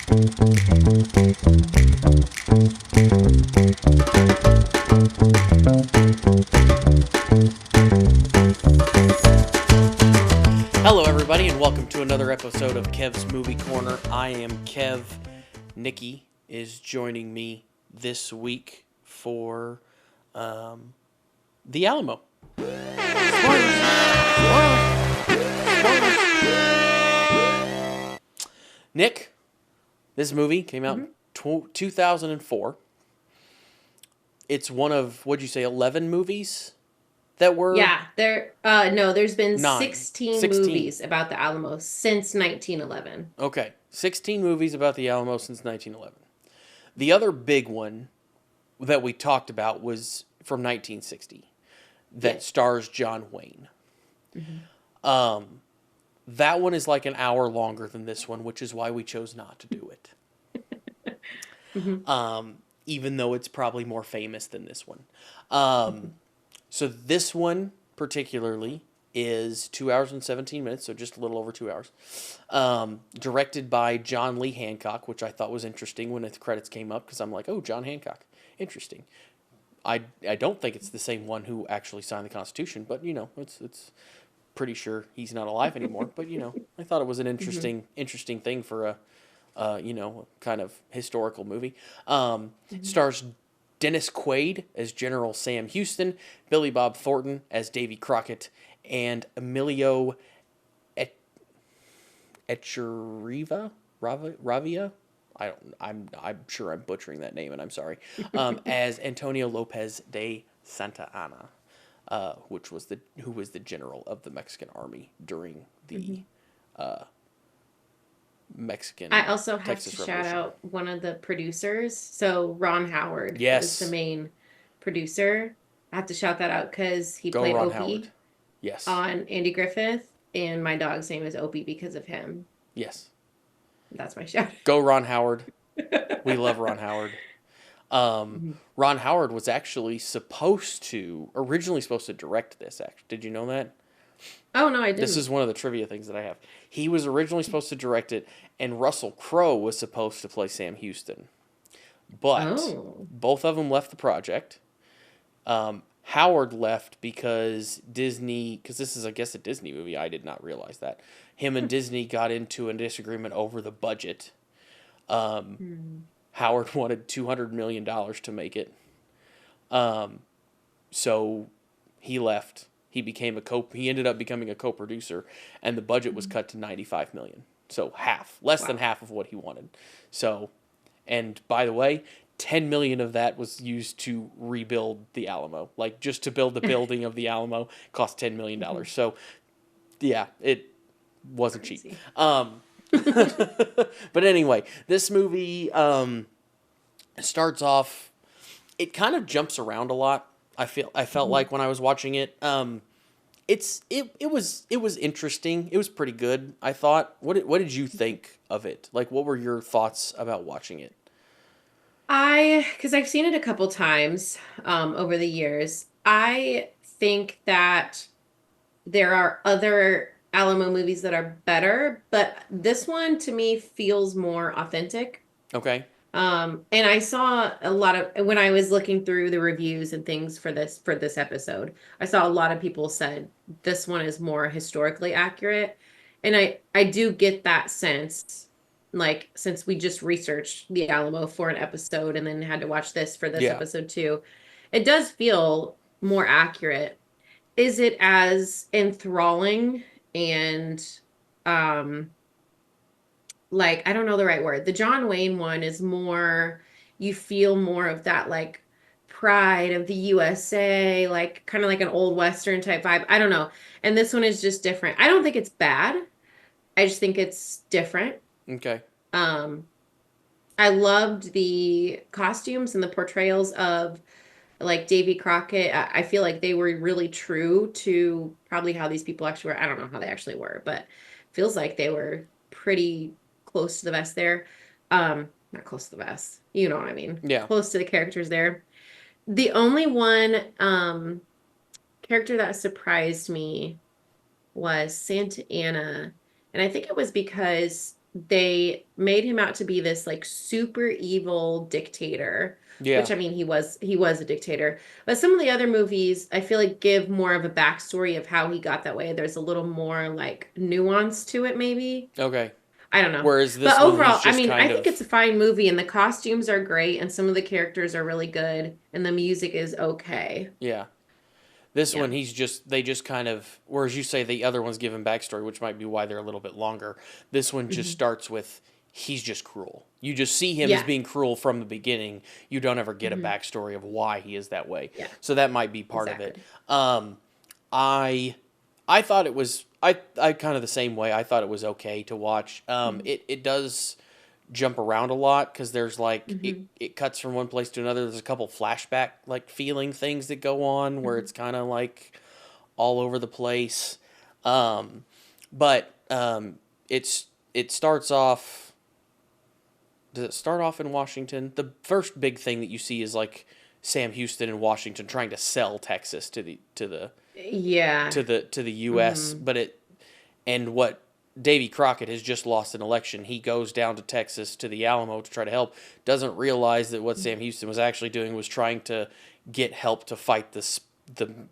Hello, everybody, and welcome to another episode of Kev's Movie Corner. I am Kev. Nikki is joining me this week for The Alamo. Nick, this movie came out in 2004. It's one of, what'd you say, 11 movies that were... Yeah, there's been Nine. 16 16. movies about the Alamo since 1911. Okay, 16 movies about the Alamo since 1911. The other big one that we talked about was from 1960 that stars John Wayne. That one is like an hour longer than this one, which is why we chose not to do it. Even though it's probably more famous than this one. So this one particularly is 2 hours and 17 minutes, so just a little over 2 hours. Directed by John Lee Hancock, which I thought was interesting when the credits came up, because I'm like, oh, John Hancock. Interesting. I don't think it's the same one who actually signed the Constitution, but, you know, it's pretty sure he's not alive anymore. But, you know, I thought it was an interesting thing for a, kind of historical movie. Stars Dennis Quaid as General Sam Houston, Billy Bob Thornton as Davy Crockett, and Emilio Echevarría, Ravia. I'm sure I'm butchering that name, and I'm sorry. As Antonio Lopez de Santa Anna, who was the general of the Mexican army during the Mexican. I also have Texas to Revolution. shout out one of the producers. So Ron Howard Yes. was the main producer. I have to shout that out because he Go played Ron Opie Howard. Yes. on Andy Griffith, and my dog's name is Opie because of him. Yes. That's my shout. Go Ron Howard. We love Ron Howard. Ron Howard was actually originally supposed to direct this. Did you know that? Oh, no, I didn't. This is one of the trivia things that I have. He was originally supposed to direct it, and Russell Crowe was supposed to play Sam Houston. But both of them left the project. Howard left because Disney, because this is, I guess, a Disney movie. I did not realize that. Him and Disney got into a disagreement over the budget. Howard wanted $200 million to make it. So he left. He ended up becoming a co-producer, and the budget was cut to $95 million. So less than half of what he wanted. So, and by the way, $10 million of that was used to rebuild the Alamo. Like, just to build the building of the Alamo cost $10 million. So, yeah, it wasn't cheap. But anyway, this movie starts off, it kind of jumps around a lot. I felt like when I was watching it, it was interesting. It was pretty good, I thought. What did you think of it? Like, what were your thoughts about watching it? Because I've seen it a couple times over the years. I think that there are other Alamo movies that are better, but this one to me feels more authentic. Okay. And I saw a lot of, when I was looking through the reviews and things for this episode, I saw a lot of people said this one is more historically accurate. And I do get that sense, like, since we just researched the Alamo for an episode and then had to watch this for this episode too, it does feel more accurate. Is it as enthralling and like, I don't know the right word. The John Wayne one is more, you feel more of that, like, pride of the USA, like kind of like an old Western type vibe. I don't know. And this one is just different. I don't think it's bad. I just think it's different. Okay. I loved the costumes and the portrayals of, like, Davy Crockett. I feel like they were really true to probably how these people actually were. I don't know how they actually were, but feels like they were pretty close to the best there. Not close to the best. You know what I mean? Yeah. Close to the characters there. The only one character that surprised me was Santa Anna. And I think it was because they made him out to be this like super evil dictator, Yeah. which I mean he was a dictator. But some of the other movies I feel like give more of a backstory of how he got that way. There's a little more like nuance to it, maybe. Okay. I don't know. Whereas But this one, he's overall, I just mean, I kind think of it's a fine movie and the costumes are great and some of the characters are really good and the music is okay. yeah. This Yeah. one, they just kind of, whereas you say the other ones give him backstory, which might be why they're a little bit longer. This one just Hmm. starts with he's just cruel. You just see him as Yeah. being cruel from the beginning. You don't ever get a Hmm. backstory of why he is that way. Yeah. So that might be part of it. Exactly. Um, I I thought it was I kind of the same way. I thought it was okay to watch. Hmm. It does jump around a lot because there's like Hmm. it cuts from one place to another. There's a couple flashback like feeling things that go on where Hmm. it's kind of like all over the place. Um, but it starts off. Does it start off in Washington? The first big thing that you see is like Sam Houston in Washington trying to sell Texas Yeah. to the U.S. Hmm. But it and what Davy Crockett has just lost an election. He goes down to Texas to the Alamo to try to help. Doesn't realize that what Sam Houston was actually doing was trying to get help to fight the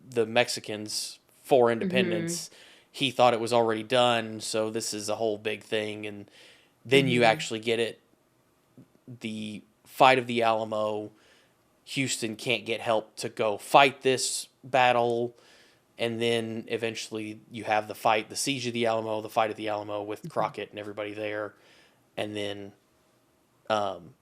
the Mexicans for Hmm. independence. He thought it was already done, so this is a whole big thing. And then you Hmm. actually get it. The fight of the Alamo. Houston can't get help to go fight this battle, and then eventually you have the fight, the siege of the Alamo, the fight of the Alamo with Crockett and everybody there, and then um,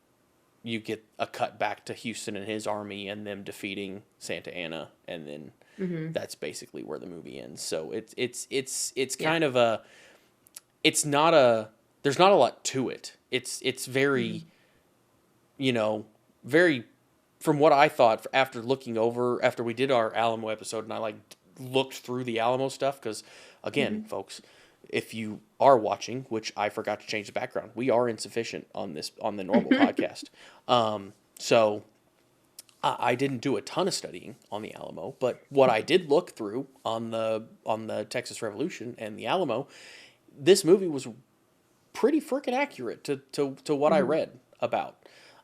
you get a cut back to Houston and his army and them defeating Santa Anna, and then Hmm. that's basically where the movie ends. So it's Yeah. kind of a it's not a there's not a lot to it. It's very Hmm. you know very from what I thought after looking over after we did our Alamo episode and I like looked through the Alamo stuff because again, Hmm. folks, if you are watching, which I forgot to change the background, we are insufficient on this on the normal podcast. So I didn't do a ton of studying on the Alamo, but what I did look through on the Texas Revolution and the Alamo, this movie was pretty freaking accurate to what I Hmm. read about.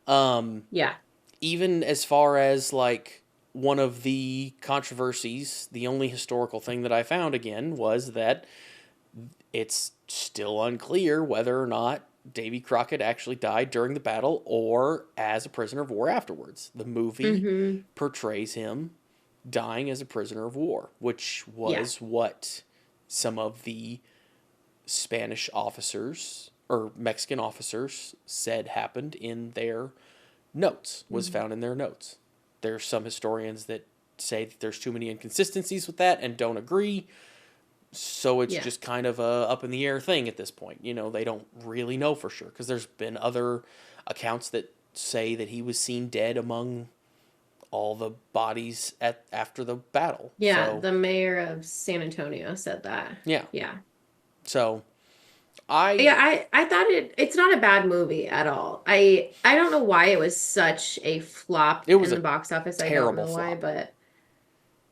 Um, Yeah. Even as far as like one of the controversies, the only historical thing that I found again was that it's still unclear whether or not Davy Crockett actually died during the battle or as a prisoner of war afterwards. The movie Hmm. portrays him dying as a prisoner of war, which Yeah. was what some of the Spanish officers or Mexican officers said happened in their notes, was Hmm. found in their notes. There's some historians that say that there's too many inconsistencies with that and don't agree. So it's Yeah. just kind of a up in the air thing at this point. They don't really know for sure because there's been other accounts that say that he was seen dead among all the bodies at after the battle. Yeah. So The mayor of San Antonio said that. yeah, Yeah. so I Yeah, I thought it's not a bad movie at all. I don't know why it was such a flop it was in the a box office. I don't terrible know why, flop. but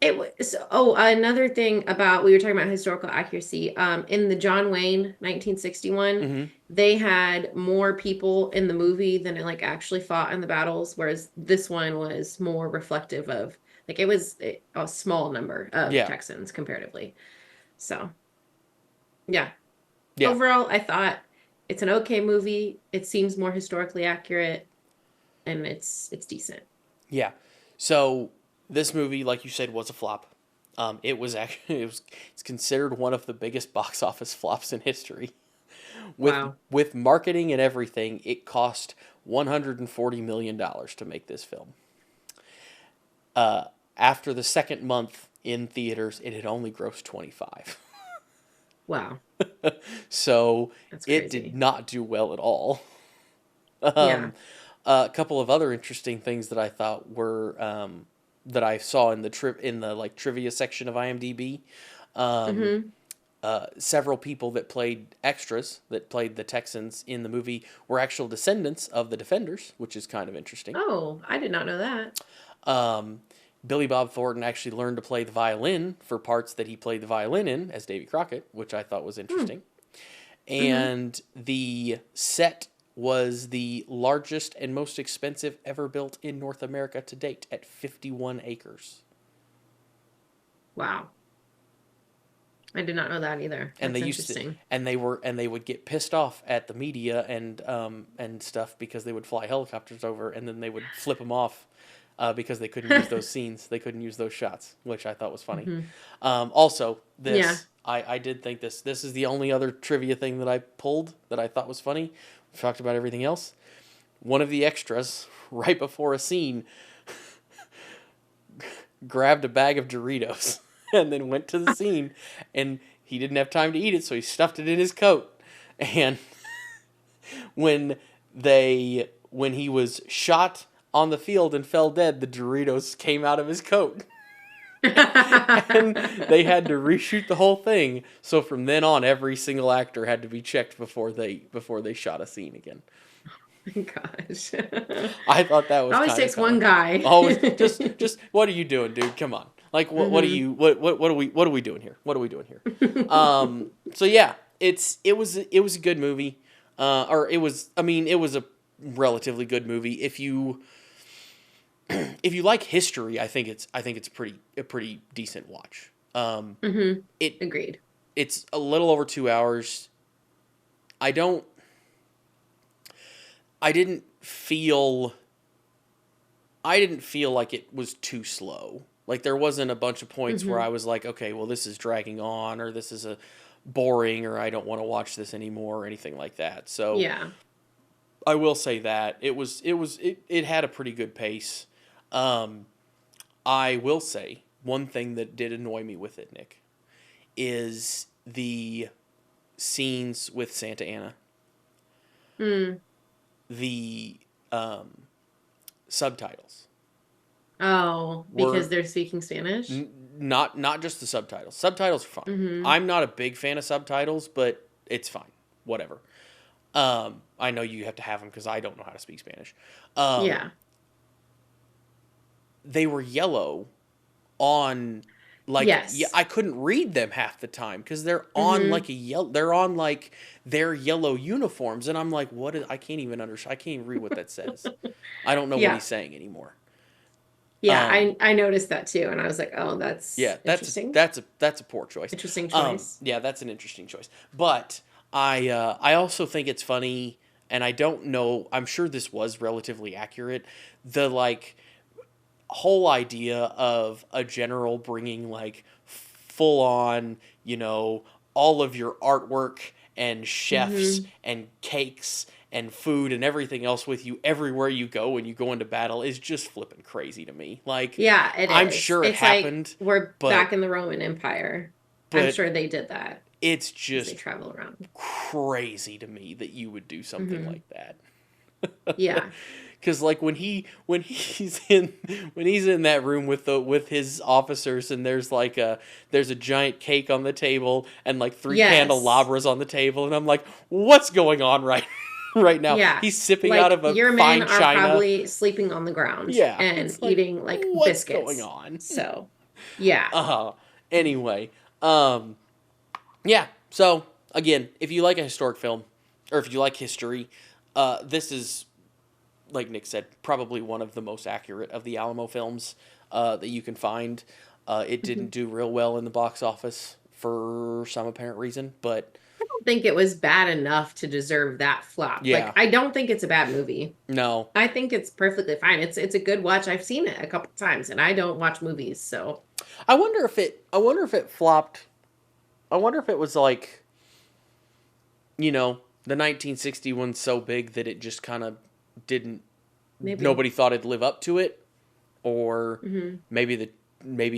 it was. Oh, another thing about we were talking about historical accuracy. In the John Wayne 1961, Hmm. they had more people in the movie than it like actually fought in the battles, whereas this one was more reflective of like it was a small number of Yeah, Texans comparatively. So, yeah. yeah, Overall, I thought it's an okay movie. It seems more historically accurate and it's decent. yeah. So this movie, like you said, was a flop. It was actually it's considered one of the biggest box office flops in history. Wow. With marketing and everything, it cost $140 million to make this film. After the second month in theaters, it had only grossed 25. Wow. So That's it did crazy. not do well at all. Yeah. Um, a couple of other interesting things that I thought were that I saw in the like trivia section of IMDb. Um, Hmm. Several people that played extras that played the Texans in the movie were actual descendants of the defenders, which is kind of interesting. Oh, I did not know that. Um, Billy Bob Thornton actually learned to play the violin for parts that he played the violin in as Davy Crockett, which I thought was Hmm. interesting. and the set was the largest and most expensive ever built in North America to date at 51 acres. Wow. I did not know that either. And That's they interesting. they would get pissed off at the media and stuff because they would fly helicopters over and then they would flip them off because they couldn't use those scenes. They couldn't use those shots, which I thought was funny. Also, I did think this is the only other trivia thing that I pulled that I thought was funny. We've talked about everything else. One of the extras, right before a scene, grabbed a bag of Doritos and then went to the scene, and he didn't have time to eat it, so he stuffed it in his coat. And when he was shot on the field and fell dead, the Doritos came out of his coat. And they had to reshoot the whole thing. So from then on, every single actor had to be checked before they shot a scene again. Gosh. I thought that was always takes one guy. Always just what are you doing, dude? Come on. Like what are you what are we doing here? What are we doing here? So yeah, it was a good movie. It was a relatively good movie. If you like history, I think it's a pretty decent watch. Agreed. It's a little over 2 hours. I didn't feel like it was too slow. Like there wasn't a bunch of points where I was like, okay, well this is dragging on, or this is a boring, or I don't want to watch this anymore, or anything like that. So yeah, I will say that it had a pretty good pace. I will say one thing that did annoy me with it, Nick, is the scenes with Santa Ana. The subtitles. Oh, because they're speaking Spanish? Not just the subtitles. Subtitles are fine. I'm not a big fan of subtitles, but it's fine. Whatever. I know you have to have them because I don't know how to speak Spanish. Yeah. They were yellow on, like, yes. I couldn't read them half the time because they're on they're on like their yellow uniforms, and I'm like, I can't even understand. I can't even read what that says. I don't know what he's saying anymore. Yeah, I noticed that too, and I was like, oh, that's interesting. That's a poor choice. Interesting choice. Yeah, that's an interesting choice. But I also think it's funny, and I don't know. I'm sure this was relatively accurate. The whole idea of a general bringing like full on, all of your artwork and chefs and cakes and food and everything else with you everywhere you go when you go into battle is just flipping crazy to me. Like, yeah, I'm sure it happened. Like we're back in the Roman Empire. I'm sure they did that. It's just they travel around. Crazy to me that you would do something like that. Yeah. Because like when he's in that room with his officers, and there's a giant cake on the table and like 3 candelabras on the table, and I'm like, what's going on right now? Yeah, he's sipping out of a your fine men china. Are probably sleeping on the ground. Yeah, and eating like what's biscuits. going on? So, yeah. Anyway, yeah. So again, if you like a historic film, or if you like history, this is, like Nick said, probably one of the most accurate of the Alamo films that you can find. It didn't do real well in the box office for some apparent reason, but I don't think it was bad enough to deserve that flop. Yeah. Like, I don't think it's a bad movie. No. I think it's perfectly fine. It's a good watch. I've seen it a couple times, and I don't watch movies, so I wonder if it flopped. I wonder if it was like, the 1960 one's so big that it just kind of didn't. Maybe. Nobody thought it'd live up to it, or maybe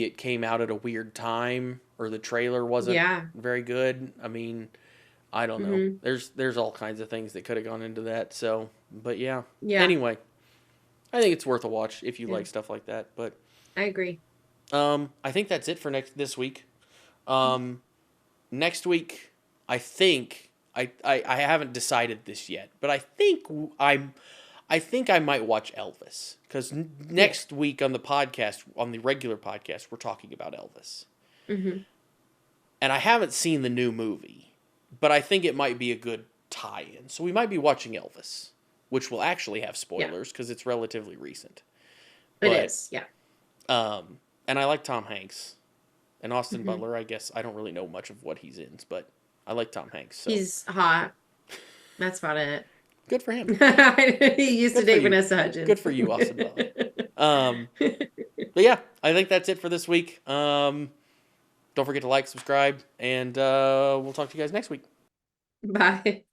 it came out at a weird time, or the trailer wasn't very good. I mean, I don't know. There's all kinds of things that could have gone into that. So, but yeah. Anyway, I think it's worth a watch if you like stuff like that. But I agree. I think that's it for this week. Next week, I think I haven't decided this yet, but I think I might watch Elvis, because next week on the podcast, on the regular podcast, we're talking about Elvis. And I haven't seen the new movie, but I think it might be a good tie-in. So we might be watching Elvis, which will actually have spoilers because it's relatively recent. It is, yeah. And I like Tom Hanks. And Austin Butler, I guess, I don't really know much of what he's in, but I like Tom Hanks. So. He's hot. That's about it. Good for him. He used to date Vanessa Hudgens. Good for you, Austin Butler. But yeah, I think that's it for this week. Don't forget to like, subscribe, and we'll talk to you guys next week. Bye.